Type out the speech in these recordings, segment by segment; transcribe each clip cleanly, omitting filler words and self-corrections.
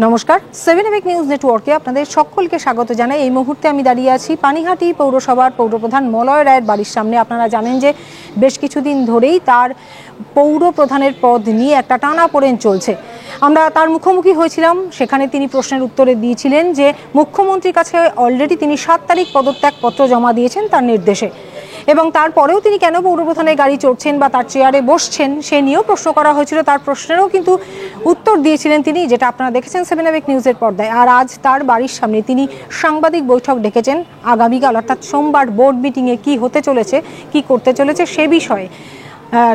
নমস্কার, 7 নিউজ নেটওয়ার্কে আপনাদের সকলকে স্বাগত জানাই। এই মুহূর্তে আমি দাঁড়িয়ে আছি পানিহাটি পৌরসভার পৌরপ্রধান মলয় রায়ের বাড়ির সামনে। আপনারা জানেন যে বেশ কিছুদিন ধরেই তার পৌরপ্রধানের পদ নিয়ে একটা টানাপোড়েন চলছে। আমরা তার মুখোমুখি হয়েছিলাম, সেখানে তিনি প্রশ্নের উত্তরে দিয়েছিলেন যে মুখ্যমন্ত্রীর কাছে অলরেডি তিনি 7 তারিখ পদত্যাগপত্র জমা দিয়েছেন তার নির্দেশে, এবং তারপরেও তিনি কেন পৌরপ্রধানের গাড়ি চড়ছেন বা তার চেয়ারে বসছেন সে নিয়েও প্রশ্ন করা হয়েছিল। তার প্রশ্নেরও কিন্তু উত্তর দিয়েছিলেন তিনি, যেটা আপনারা দেখেছেন 7 নিউজের পর্দায়। আর আজ তার বাড়ির সামনে তিনি সাংবাদিক বৈঠক ডেকেছেন আগামীকাল অর্থাৎ সোমবার বোর্ড মিটিংয়ে কি হতে চলেছে, কি করতে চলেছে সে বিষয়ে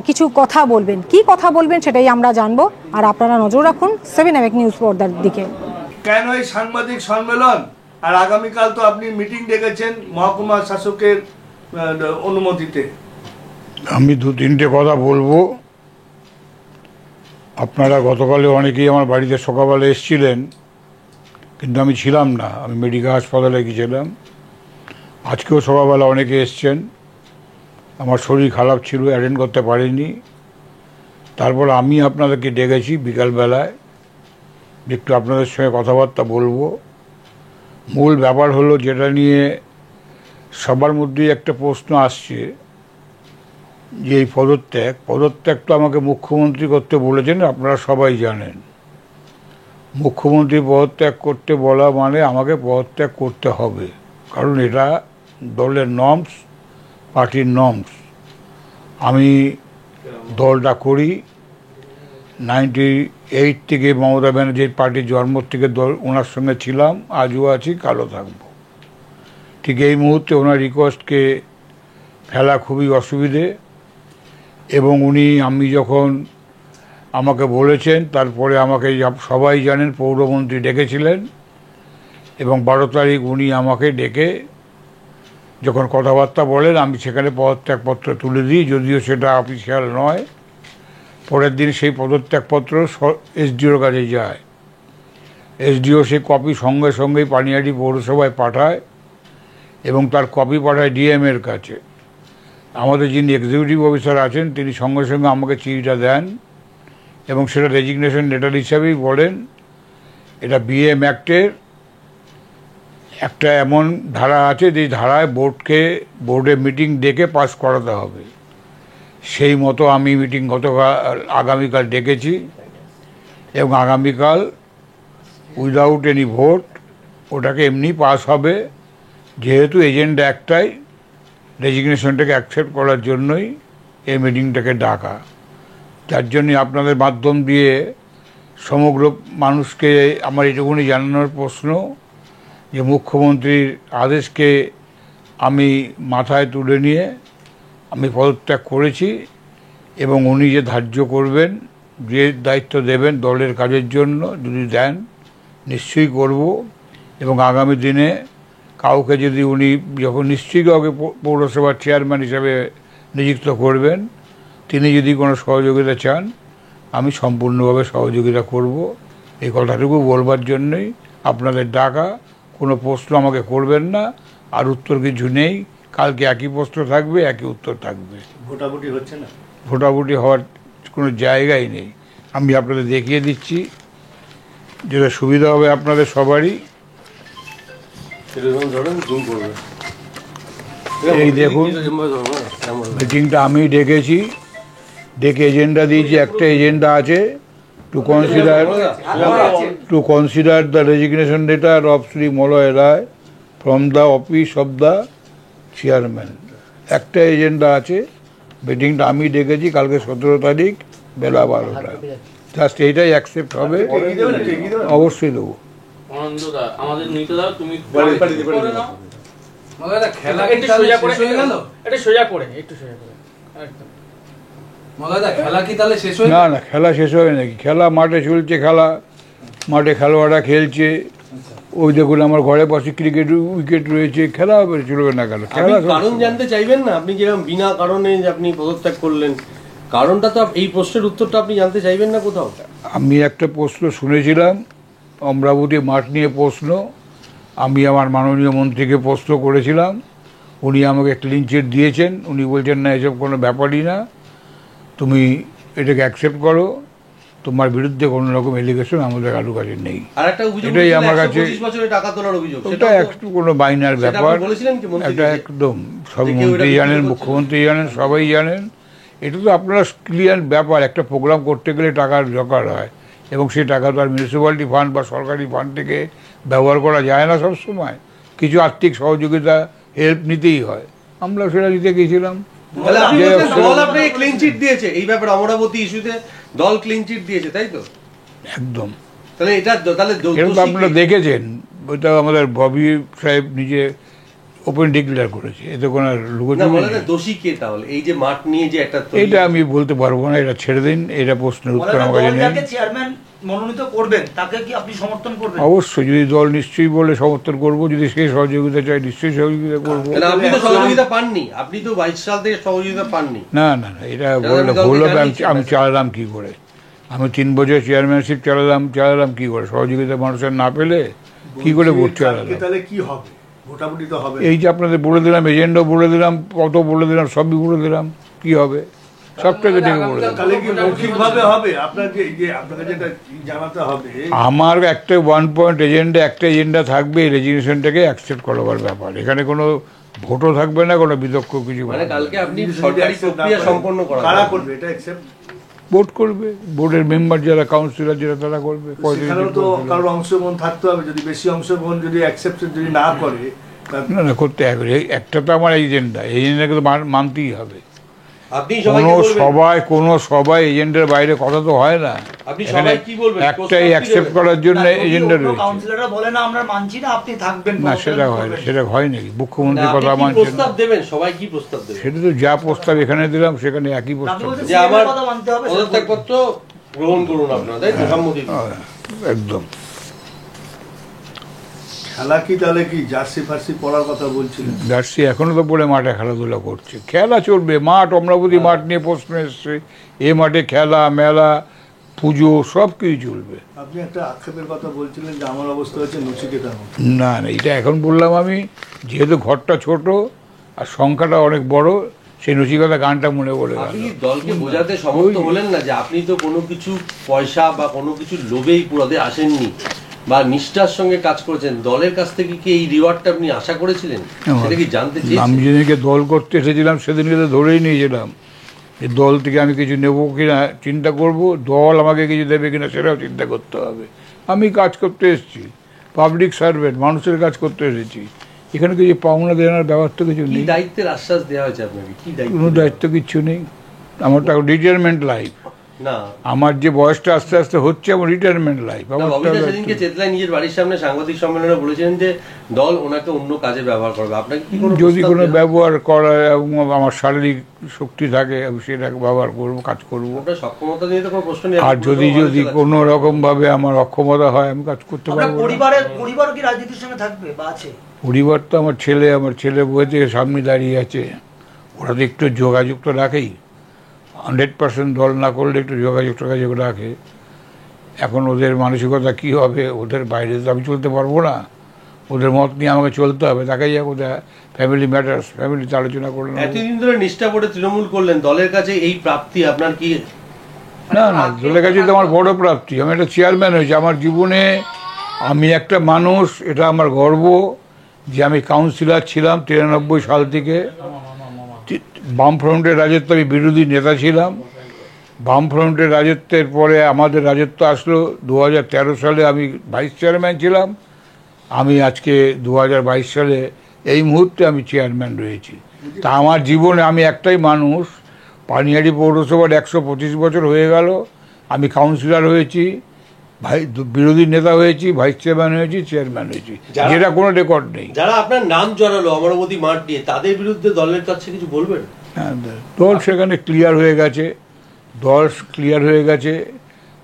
কিছু কথা বলবেন। কি কথা বলবেন সেটাই আমরা জানবো, আর আপনারা নজর রাখুন 7 নিউজ পর্দার দিকে। কেন এই সাংবাদিক সম্মেলন, আর আগামীকাল তো আপনি মিটিং ডেকেছেন মহকুমা শাসকের অনুমতিতে। আমি দু তিনটে কথা বলবো। আপনারা গতকালে অনেকেই আমার বাড়িতে সকালবেলা এসেছিলেন, কিন্তু আমি ছিলাম না, আমি মেডিকেল হাসপাতালে গিয়েছিলাম। আজকেও সকালবেলা অনেকে এসছেন, আমার শরীর খারাপ ছিল, অ্যাটেন্ড করতে পারিনি। তারপর আমি আপনাদেরকে ডেকেছি বিকালবেলায়, একটু আপনাদের সঙ্গে কথাবার্তা বলবো। মূল ব্যাপার হলো, যেটা নিয়ে সবার মধ্যেই একটা প্রশ্ন আসছে, যে এই পদত্যাগ তো আমাকে মুখ্যমন্ত্রী করতে বলেছেন, আপনারা সবাই জানেন। মুখ্যমন্ত্রী পদত্যাগ করতে বলা মানে আমাকে পদত্যাগ করতে হবে, কারণ এটা দলের নর্মস, পার্টির নর্মস। আমি দলটা করি 98 থেকে মমতা ব্যানার্জির পার্টির জন্ম থেকে ওনার সঙ্গে ছিলাম, আজও আছি, কালও থাকবো। ঠিক এই মুহূর্তে ওনার রিকোয়েস্টকে ফেলা খুবই অসুবিধে, এবং আমি যখন আমাকে বলেছেন, তারপরে আমাকে সবাই জানেন পৌরমন্ত্রী ডেকেছিলেন, এবং 12 তারিখ উনি আমাকে ডেকে যখন কথাবার্তা বলেন, আমি সেখানে পদত্যাগপত্র তুলে দিই, যদিও সেটা অফিসিয়াল নয়। পরের দিন সেই পদত্যাগপত্র এসডিওর কাছে যায়, এসডিও সেই কপি সঙ্গে সঙ্গেই পানিহাটি পৌরসভায় পাঠায়, এবং তার কপি পাঠায় ডিএমের কাছে। আমাদের যিনি এক্সিকিউটিভ অফিসার আছেন তিনি সঙ্গে সঙ্গে আমাকে চিঠিটা দেন, এবং সেটা রেজিগনেশন লেটার হিসাবেই বলেন এটা বিএম অ্যাক্টের একটা এমন ধারা আছে, যে ধারায় বোর্ডে মিটিং ডেকে পাস করাতে হবে। সেই মতো আমি মিটিং আগামীকাল ডেকেছি, এবং আগামীকাল উইদাউট এনি ভোট ওটাকে এমনি পাস হবে, যেহেতু এজেন্ডা একটাই, রেজিগনেশনটাকে অ্যাকসেপ্ট করার জন্যই এই মিটিংটাকে ডাকা। যার জন্যে আপনাদের মাধ্যম দিয়ে সমগ্র মানুষকে আমার এটুকুনি জানানোর প্রশ্ন, যে মুখ্যমন্ত্রীর আদেশকে আমি মাথায় তুলে নিয়ে আমি পদত্যাগ করেছি, এবং উনি যে ধার্য করবেন, যে দায়িত্ব দেবেন দলের কাজের জন্য, যদি দেন নিশ্চয়ই করব। এবং আগামী দিনে কাউকে যদি উনি যখন নিশ্চয়ই কাউকে পৌরসভার চেয়ারম্যান হিসাবে নিযুক্ত করবেন, তিনি যদি কোনো সহযোগিতা চান, আমি সম্পূর্ণভাবে সহযোগিতা করব। এই কথাটুকু বলবার জন্যই আপনাদের ডাকা। কোনো প্রশ্ন আমাকে করবেন না, আর উত্তর কিছু নেই। কালকে একই প্রশ্ন থাকবে, একই উত্তর থাকবে। ভোটাভুটি হচ্ছে না, ভোটাভুটি হওয়ার কোনো জায়গাই নেই। আমি আপনাদের দেখিয়ে দিচ্ছি, যেটা সুবিধা হবে আপনাদের সবারই। এই দেখুন, মিটিংটা আমি ডেকেছি, ডেকে এজেন্ডা দিয়েছি। একটা এজেন্ডা আছে, to consider the resignation letter of Shri Malay Roy from the office of the chairman. একটা এজেন্ডা আছে, মিটিংটা আমি ডেকেছি কালকে 17 তারিখ বেলা 12টা। জাস্ট এইটাই অ্যাকসেপ্ট হবে, অবশ্যই দেবো। না না, খেলা শেষ হবে নাকি? খেলা মাঠে চলছে, খেলা মাঠে খেলোয়াড়রা খেলছে। ওই দেখুন আমার ঘরের পাশে ক্রিকেট উইকেট রয়েছে, খেলা হবে, চলবে না কেন? খেলা কারণ জানতে চাইবেন না আপনি, যেরকম বিনা কারণে আপনি পদত্যাগ করলেন, কারণটা তো এই প্রশ্নের উত্তরটা আপনি জানতে চাইবেন না কোথাও? আমি একটা প্রশ্ন শুনেছিলাম, অমরাবতী মাঠ নিয়ে প্রশ্ন। আমি আমার মাননীয় মন্ত্রীকে প্রশ্ন করেছিলাম, উনি আমাকে ক্লিন চিট দিয়েছেন। উনি বলছেন না, এসব কোনো ব্যাপারই না, তুমি এটাকে অ্যাকসেপ্ট করো। তোমার বিরুদ্ধে কোনো রকম এলিগেশন আমাদের কারো কাছে নেই। আর একটা অভিযোগ এটাই আমার কাছে 125 বছরের টাকা তোলার অভিযোগ, ওটা একটু কোনো বাইনার সেটা ব্যাপার, আপনি বলেছিলেন কি মন্ত্রীকে? এটা একদম সব যে কেউ মন্ত্রী এটা জানেন, বিক্রি করছে? মুখ্যমন্ত্রী জানেন, সবাই জানেন। এটা তো আপনারা ক্লিয়ার ব্যাপার, একটা প্রোগ্রাম করতে গেলে টাকার দরকার হয় এবং সেই টাকা তো আর মিউনিসিপ্যালিটি ফান্ড বা সরকারি ফান্ড থেকে ব্যবহার করা যায় না সব সময়, কিছু আর্থিক সহযোগিতা হেল্প নিতেই হয়, আমরা সেটা দিতে গিয়েছিলাম। তাহলে আপনি যে বলছেন অবস্থা- দল আপনাকে ক্লিন চিট দিয়েছে এই ব্যাপারে, অমরাবতী ইস্যুতে দল ক্লিন চিট দিয়েছে, তাই তো? একদম, তাহলে এটা তাহলে এটা তো দোষী আপনারা কে? দেখেছেন, ওইটা আমাদের ববি সাহেব নিজে ওপেন ডিক্লেয়ার করেছে, এতে কোনো আর না লুকোচুরি বলে নেই। না, দোষী কে তাহলে এই যে মাঠ নিয়ে যে একটা তৈরি- এটা আমি বলতে পারবো না, এটা ছেড়ে দিন, এটা প্রশ্নের উত্তর আমার কাছে নেই। চেয়ারম্যান মনোনীত করবেন তাকে কি আপনি সমর্থন করবেন? অবশ্যই, যদি দল নিশ্চয়ই বলে সমর্থন করবো, যদি সেই সহযোগিতা চাই নিশ্চয়ই সহযোগিতা করবো। কেন আপনি তো সহযোগিতা পাননি, আপনি তো 22 সাল থেকে সহযোগিতা পাননি। না না না, এটা আমি বললে দলকে ভুল হবে। জানিয়েছি, আমি চালালাম কি করে? আমি 3 বছর চেয়ারম্যানশিপ চালালাম কি করে? সহযোগিতা মানুষের না পেলে কি করে ভোট চালালাম? তাহলে কি হবে? ভোটাভুটি তো হবে। এই যে আপনাদের বলে দিলাম, এজেন্ডাও বলে দিলাম, কত বলে দিলাম, সবই বলে দিলাম, কি হবে? সবটাকে ডেকে বলে দিলাম। তাহলে কি মৌখিকভাবে হবে? আপনার যে আপনাকে যেটা জানাতে হবে, আমার একটা 1 পয়েন্ট এজেন্ডা, একটা এজেন্ডা থাকবে, এই রেজিগনেশনটাকে অ্যাকসেপ্ট করাবার ব্যাপার। এখানে কোনো ভোটও থাকবে না, কোনো বিতর্ক কিছু মানে হবে না। কালকে আপনি সরকারি প্রক্রিয়া সম্পন্ন করা কারা করবে এটা অ্যাকসেপ্ট? ভোট করবে, বোর্ডের মেম্বার যারা, কাউন্সিলর যারা, তারা করবে। সেখানেও তো কারোর অংশগ্রহণ থাকতে হবে, যদি বেশি অংশগ্রহণ যদি অ্যাকসেপ্টেড যদি না করে না না, করতে হবে। একটা তো আমার এজেন্ডাকে তো মানতেই হবে। আপনি সবাইকে বলবেন, কোনো সবাই এজেন্ডার বাইরে কথা তো হয় না। আপনি এখানে সবাই কি বলবেন? একটাই প্রস্তাব কি অ্যাকসেপ্ট দেবেন? করার জন্য এজেন্ডা রয়েছে। কাউন্সিলররা বলে না আমরা মানছি না, আপনি থাকবেন। না, সেটা হয় না, সেটা হয় নাকি? না, মুখ্যমন্ত্রীর আপনি কথা কি মানছেন না? প্রস্তাব দেবেন? সবাই কি প্রস্তাব দেবেন? সেটা তো যা প্রস্তাব এখানে দিলাম, সেখানে একই আপনি প্রস্তাব বলছেন দেব। যে আমার কথা মানতে হবে, পদত্যাগপত্র গ্রহণ করুন আপনারা, তাই তো? সম্মতি দিন। একদম। খেলা কি তাহলে কি জার্সি ফার্সি পড়ার কথা বলছিলেন? জার্সি এখনো তো পরে মাঠে খেলাধুলা করছে, খেলা চলবে। মাঠ, অমরাবতী মাঠ নিয়ে প্রশ্ন এসছে, এ মাঠে খেলা, মেলা, পুজো সব কিছু চলবে। আপনি একটা আক্ষেপের কথা বলছিলেন যে আমার অবস্থা হচ্ছে নচিকেতার মতো। না না, এটা এখন বললাম আমি, যেহেতু ঘরটা ছোট আর সংখ্যাটা অনেক বড়, সেই নচিকতা গানটা মনে পড়ে গেল। আপনি দলকে বোঝাতে সমর্থ হলেন না যে আপনি তো কোনো কিছু পয়সা বা কোনো কিছু লোভেই পুরাতে আসেননি, বা নিষ্ঠার সঙ্গে কাজ করেছেন। দলের কাছ থেকে কি এই রিওয়ার্ডটা আপনি আশা করেছিলেন? সেটা কি জানতে আমি চেয়েছেন? যেদিনকে দল করতে এসেছিলাম সেদিনকে তো ধরেই নিয়েছিলাম যে দল থেকে আমি কিছু নেবো কিনা চিন্তা করব, দল আমাকে কিছু দেবে কিনা সেটাও চিন্তা করতে হবে। আমি কাজ করতে এসেছি, পাবলিক সার্ভেন্ট, মানুষের কাজ করতে এসেছি। এখানে কিছু পাওনা দেওয়ার ব্যাপার তো কিছু কি নেই, দায়িত্বের আশ্বাস দেওয়া হয়েছে আপনাকে? কি দায়িত্ব? কোনো দায়িত্ব কিচ্ছু নেই। আমার তো রিটায়ারমেন্ট লাইফ, না, আমার যে বয়সটা আস্তে আস্তে হচ্ছে, আমার রিটায়ারমেন্ট লাইফ। আমার তো ববিতা সেদিনকে চেতলায় নিজের বাড়ির সামনে সাংবাদিক সম্মেলনে বলেছিলেন যে দল ওনাকে অন্য কাজে ব্যবহার করবে। আপনাকে কি কোনো যদি প্রস্তাব কোনো দেওয়া- ব্যবহার করা এবং আমার শারীরিক শক্তি থাকে, আমি সেটাকে ব্যবহার করবো, কাজ করবো। আপনার সক্ষমতা নিয়ে তো কোনো প্রশ্ন নেই। আর আপনি যদি পুরো যদি ভালো কোনো রকম ভাবে আমার অক্ষমতা হয়, আমি কাজ করতে আপনার পারবো না। পরিবার কি রাজনীতির সঙ্গে থাকবে বা আছে? পরিবার তো আমার ছেলে বই থেকে সামনে দাঁড়িয়ে আছে, ওরা তো একটু যোগাযোগ তো রাখেই। 100% দল না করলে একটু যোগাযোগ রাখে। এখন ওদের মানসিকতা কি হবে, ওদের বাইরে তো আমি চলতে পারবো না, ওদের মত নিয়ে আমাকে চলতে হবে। তাকাই যাক, ওদের ফ্যামিলি ম্যাটার্স, ফ্যামিলিতে আলোচনা করে নেবো। এতদিন ধরে নিষ্ঠা পড়ে তৃণমূল করলেন, দলের কাছে এই প্রাপ্তি আপনার কি? না না, দলের কাছে তো আমার বড় প্রাপ্তি। আমি একটা চেয়ারম্যান হয়েছি আমার জীবনে, আমি একটা মানুষ, এটা আমার গর্ব যে আমি কাউন্সিলর ছিলাম 93 সাল থেকে। বামফ্রন্টের রাজত্ব, আমি বিরোধী নেতা ছিলাম। বামফ্রন্টের রাজত্বের পরে আমাদের রাজত্ব আসলো 2013 সালে, আমি ভাইস চেয়ারম্যান ছিলাম। আমি আজকে 2022 সালে এই মুহূর্তে আমি চেয়ারম্যান রয়েছি। তা আমার জীবনে আমি একটাই মানুষ, পানিহাটি পৌরসভার 125 বছর হয়ে গেল, আমি কাউন্সিলর হয়েছি, বিরোধী নেতা হয়েছি, ভাইস চেয়ারম্যান হয়েছি, চেয়ারম্যান হয়েছি, যেটা কোনো রেকর্ড নেই। যারা আপনার নাম জড়ালো অমরাবতী মাঠ নিয়ে, তাদের বিরুদ্ধে দলের কাছে কিছু বলবেন? হ্যাঁ, দল সেখানে ক্লিয়ার হয়ে গেছে।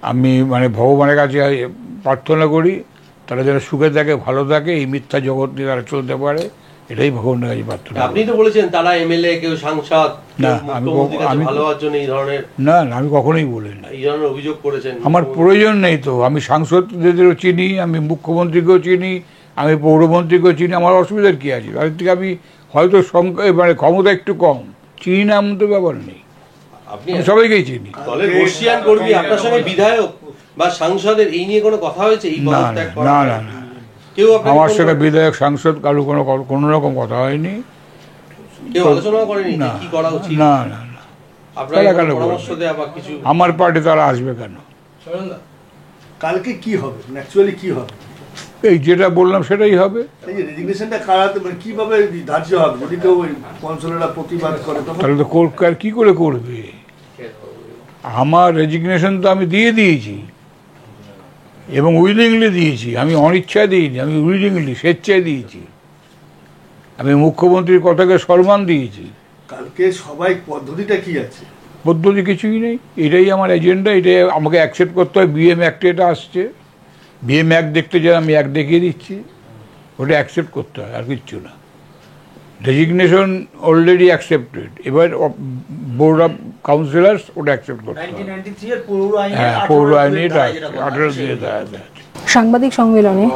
আমি মানে ভগবানের কাছে প্রার্থনা করি তারা যেন সুখে থাকে, ভালো থাকে, এই মিথ্যা জগৎ নিয়ে তারা চলতে পারে, এটাই ভগবানের কাছে প্রার্থনা করি। আপনি তো বলেছেন তারা এমএলএ, কেউ সাংসদ, না, মুখ্যমন্ত্রীর কাছে আমি- ভালো হওয়ার জন্য এই ধরনের না না, আমি কখনোই বলিনি। এই ধরনের অভিযোগ করেছেন। আমার প্রয়োজন নেই তো। আমি সাংসদদেরও চিনি, আমি মুখ্যমন্ত্রীকেও চিনি, আমি পৌরমন্ত্রীকেও চিনি। আমার অসুবিধার কী আছে? তাদের থেকে আমি হয়তো মানে ক্ষমতা একটু কম, চিনি না, এমন তো ব্যাপার নেই। আপনি আমি সবাইকেই চিনি। দলের বর্ষিয়ান কর্মী, আপনার সঙ্গে বিধায়ক বা সাংসদের এই নিয়ে কোনো কথা হয়েছে? এই না পদত্যাগ না করার না পরে? না না, কেউ আপনাকে আমার ফোন সঙ্গে করে- বিধায়ক সাংসদ কারো কোনো রকম কথা হয়নি। কেউ আলোচনা করেনি যে না কি করা উচিত? না না না, আপনারা তারা কোনো কেন পরামর্শ বলবে? দেয়া বা কিছু? আমার পার্টি তারা আসবে কেন? কালকে কি হবে, অ্যাকচুয়ালি কি হবে? এই যেটা বললাম সেটাই হবে। এই যে রেজিগনেশনটা কারাতে মানে কিভাবে ধার্য হবে? যদি কেউ ওই কনসুলেরা প্রতিবাদ করে তখন তাহলে তো আর কি করে করবে? আমার রেজিগনেশন তো আমি দিয়ে দিয়েছি এবং উইলিংলি দিয়েছি, আমি অনিচ্ছায় দিইনি, আমি উইলিংলি স্বেচ্ছায় দিয়েছি। আমি মুখ্যমন্ত্রীর কথাকে সম্মান দিয়েছি। কালকে সবাই পদ্ধতিটা কি আছে? পদ্ধতি কিছুই নেই, এটাই আমার এজেন্ডা, এটাই আমাকে অ্যাকসেপ্ট করতে হয়। বিএম অ্যাক্টে এটা আসছে, বিএম অ্যাক্ট দেখতে যাই আমি অ্যাক্ট দেখিয়ে দিচ্ছি, ওটা অ্যাকসেপ্ট করতে হয়, আর কিচ্ছু না। রেজিগনেশন অলরেডি অ্যাকসেপ্টেড, এবার বোর্ড অফ কাউন্সিলার্স ওটা অ্যাকসেপ্ট করতে হবে। 1993 এর পৌর আইনে হ্যাঁ, 18 পৌর আইনে দুয়ের এটা ধারায় যেটা বলা 18 আছে। দিয়ে দেওয়া আছে। সাংবাদিক সম্মেলনে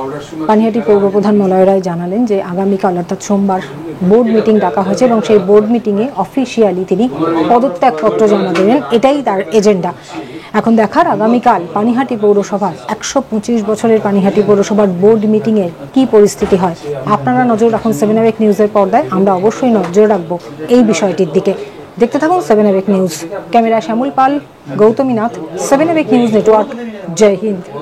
পানিহাটি পৌরপ্রধান মলয় রায় জানালেন যে আগামীকাল অর্থাৎ সোমবার বোর্ড মিটিং ডাকা হয়েছে এবং সেই বোর্ড মিটিংয়ে অফিসিয়ালি তিনি পদত্যাগপত্র জমা দেবেন, এটাই তার এজেন্ডা। এখন দেখার আগামীকাল পানিহাটি পৌরসভার 125 বছরের পানিহাটি পৌরসভার বোর্ড মিটিংয়ের কি পরিস্থিতি হয়। আপনারা নজর রাখুন 7 AWAKE নিউজের পর্দায়, আমরা অবশ্যই নজর রাখবো এই বিষয়টির দিকে। দেখতে থাকুন 7 AWAKE news. Camera Shyamal Pal, Gautami Nath, 7 AWAKE news network. জয় হিন্দ।